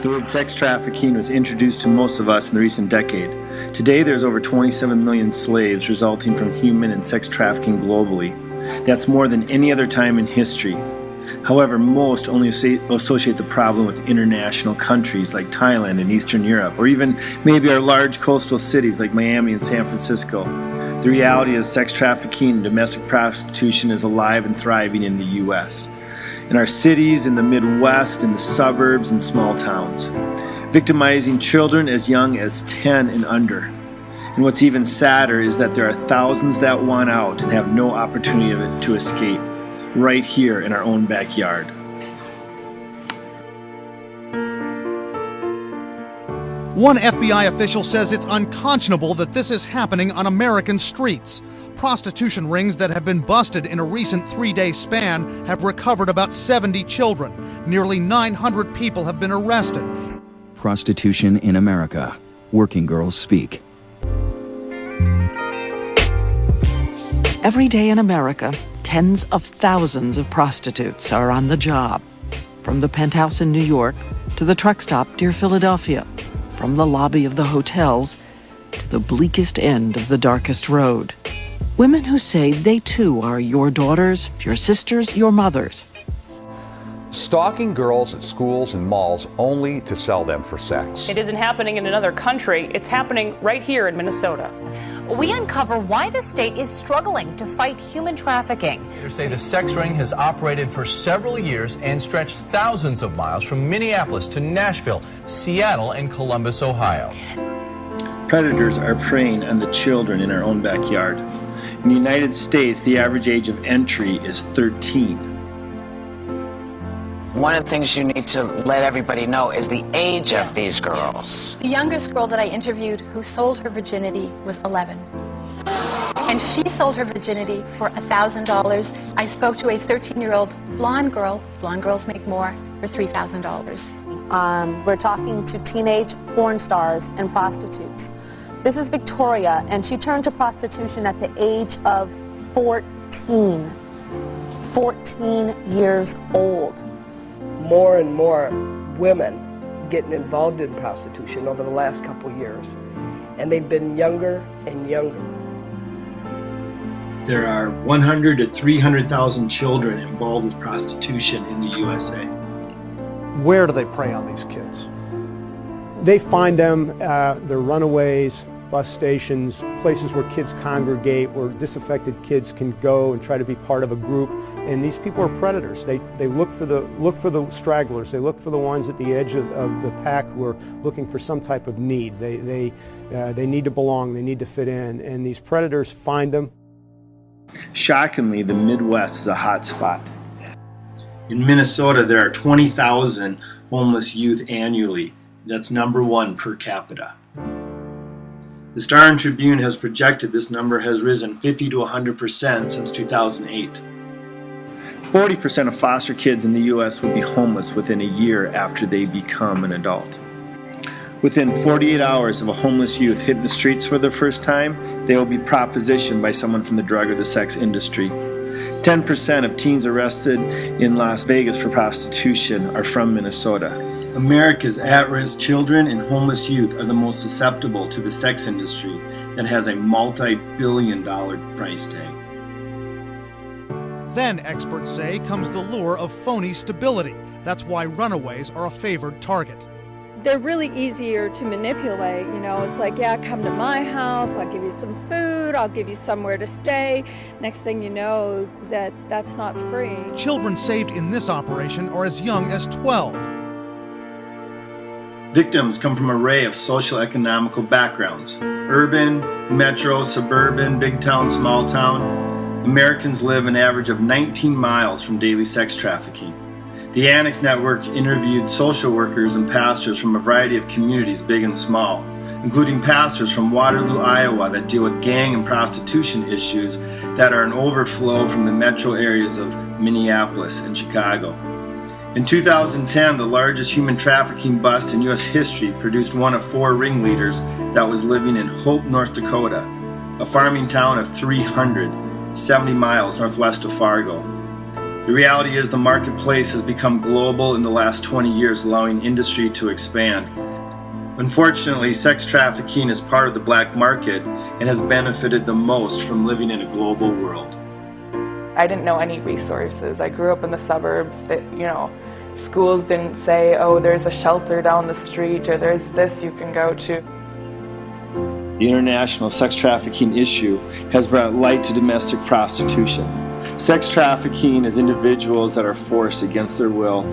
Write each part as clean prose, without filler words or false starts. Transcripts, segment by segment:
The word sex trafficking was introduced to most of us in the recent decade. Today there's over 27 million slaves resulting from human and sex trafficking globally. That's more than any other time in history. However, most only associate the problem with international countries like Thailand and Eastern Europe, or even maybe our large coastal cities like Miami and San Francisco. The reality is sex trafficking and domestic prostitution is alive and thriving in the U.S. in our cities, in the Midwest, in the suburbs, and small towns, victimizing children as young as 10 and under. And what's even sadder is that there are thousands that want out and have no opportunity to escape, right here in our own backyard. One FBI official says it's unconscionable that this is happening on American streets. Prostitution rings that have been busted in a recent 3-day span have recovered about 70 children. Nearly 900 people have been arrested. Prostitution in America. Working girls speak. Every day in America, tens of thousands of prostitutes are on the job. From the penthouse in New York to the truck stop near Philadelphia. From the lobby of the hotels to the bleakest end of the darkest road. Women who say they too are your daughters, your sisters, your mothers. Stalking girls at schools and malls only to sell them for sex. It isn't happening in another country. It's happening right here in Minnesota. We uncover why the state is struggling to fight human trafficking. They say the sex ring has operated for several years and stretched thousands of miles from Minneapolis to Nashville, Seattle, and Columbus, Ohio. Predators are preying on the children in our own backyard. In the United States, the average age of entry is 13. One of the things you need to let everybody know is the age of these girls. The youngest girl that I interviewed who sold her virginity was 11. And she sold her virginity for $1,000. I spoke to a 13-year-old blonde girl. Blonde girls make more for $3,000. We're talking to teenage porn stars and prostitutes. This is Victoria, and she turned to prostitution at the age of 14. 14 years old. More and more women getting involved in prostitution over the last couple of years, and they've been younger and younger. There are 100 to 300,000 children involved with prostitution in the USA. Where do they prey on these kids? They find them, they're runaways, bus stations, places where kids congregate, where disaffected kids can go and try to be part of a group. And these people are predators. They look for the stragglers. They look for the ones at the edge of the pack who are looking for some type of need. They need to belong. They need to fit in. And these predators find them. Shockingly, the Midwest is a hot spot. In Minnesota, there are 20,000 homeless youth annually. That's number one per capita. The Star and Tribune has projected this number has risen 50 to 100% since 2008. 40% of foster kids in the U.S. would be homeless within a year after they become an adult. Within 48 hours of a homeless youth hitting the streets for the first time, they will be propositioned by someone from the drug or the sex industry. 10% of teens arrested in Las Vegas for prostitution are from Minnesota. America's at-risk children and homeless youth are the most susceptible to the sex industry that has a multi-billion-dollar price tag. Then, experts say, comes the lure of phony stability. That's why runaways are a favored target. They're really easier to manipulate. You know, it's like, yeah, come to my house, I'll give you some food, I'll give you somewhere to stay. Next thing you know, that's not free. Children saved in this operation are as young as 12. Victims come from an array of social-economical backgrounds: urban, metro, suburban, big town, small town. Americans live an average of 19 miles from daily sex trafficking. The Annex network interviewed social workers and pastors from a variety of communities, big and small, including pastors from Waterloo, Iowa, that deal with gang and prostitution issues that are an overflow from the metro areas of Minneapolis and Chicago. In 2010, the largest human trafficking bust in U.S. history produced one of 4 ringleaders that was living in Hope, North Dakota, a farming town of 370 miles northwest of Fargo. The reality is the marketplace has become global in the last 20 years, allowing industry to expand. Unfortunately, sex trafficking is part of the black market and has benefited the most from living in a global world. I didn't know any resources. I grew up in the suburbs that, schools didn't say, oh, there's a shelter down the street or there's this you can go to. The international sex trafficking issue has brought light to domestic prostitution. Sex trafficking is individuals that are forced against their will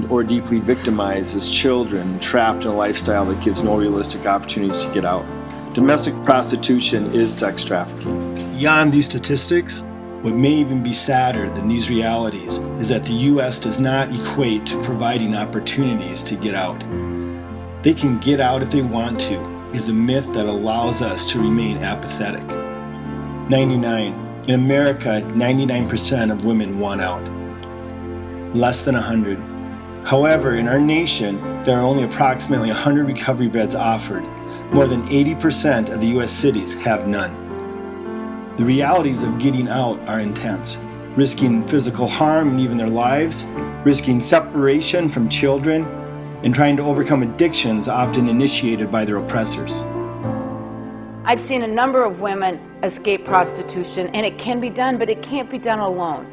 or deeply victimized as children, trapped in a lifestyle that gives no realistic opportunities to get out. Domestic prostitution is sex trafficking. Beyond these statistics, what may even be sadder than these realities is that the U.S. does not equate to providing opportunities to get out. They can get out if they want to, is a myth that allows us to remain apathetic. 99. In America, 99% of women want out. Less than 100. However, in our nation, there are only approximately 100 recovery beds offered. More than 80% of the U.S. cities have none. The realities of getting out are intense, risking physical harm and even their lives, risking separation from children, and trying to overcome addictions often initiated by their oppressors. I've seen a number of women escape prostitution, and it can be done, but it can't be done alone.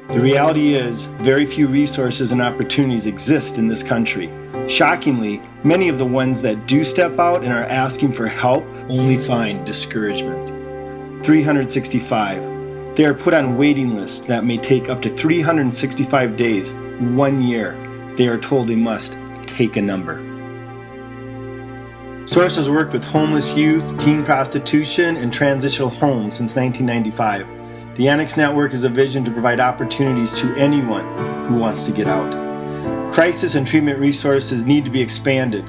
The reality is, very few resources and opportunities exist in this country. Shockingly, many of the ones that do step out and are asking for help only find discouragement. 365. They are put on waiting lists that may take up to 365 days, 1 year. They are told they must take a number. Source has worked with homeless youth, teen prostitution, and transitional homes since 1995. The Annex network is a vision to provide opportunities to anyone who wants to get out. Crisis and treatment resources need to be expanded.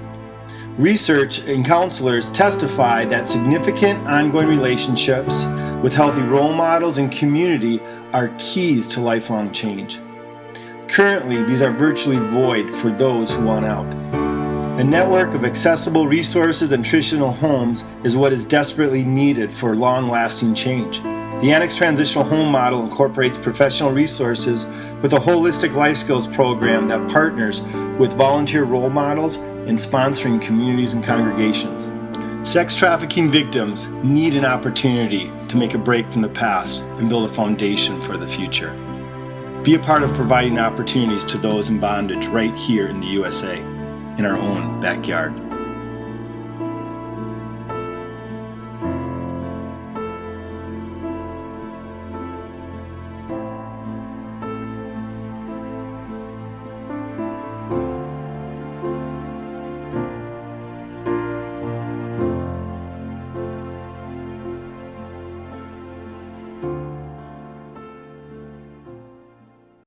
Research and counselors testify that significant ongoing relationships with healthy role models and community are keys to lifelong change. Currently, these are virtually void for those who want out. A network of accessible resources and transitional homes is what is desperately needed for long-lasting change. The Annex Transitional Home Model incorporates professional resources with a holistic life skills program that partners with volunteer role models and sponsoring communities and congregations. Sex trafficking victims need an opportunity to make a break from the past and build a foundation for the future. Be a part of providing opportunities to those in bondage right here in the USA, in our own backyard.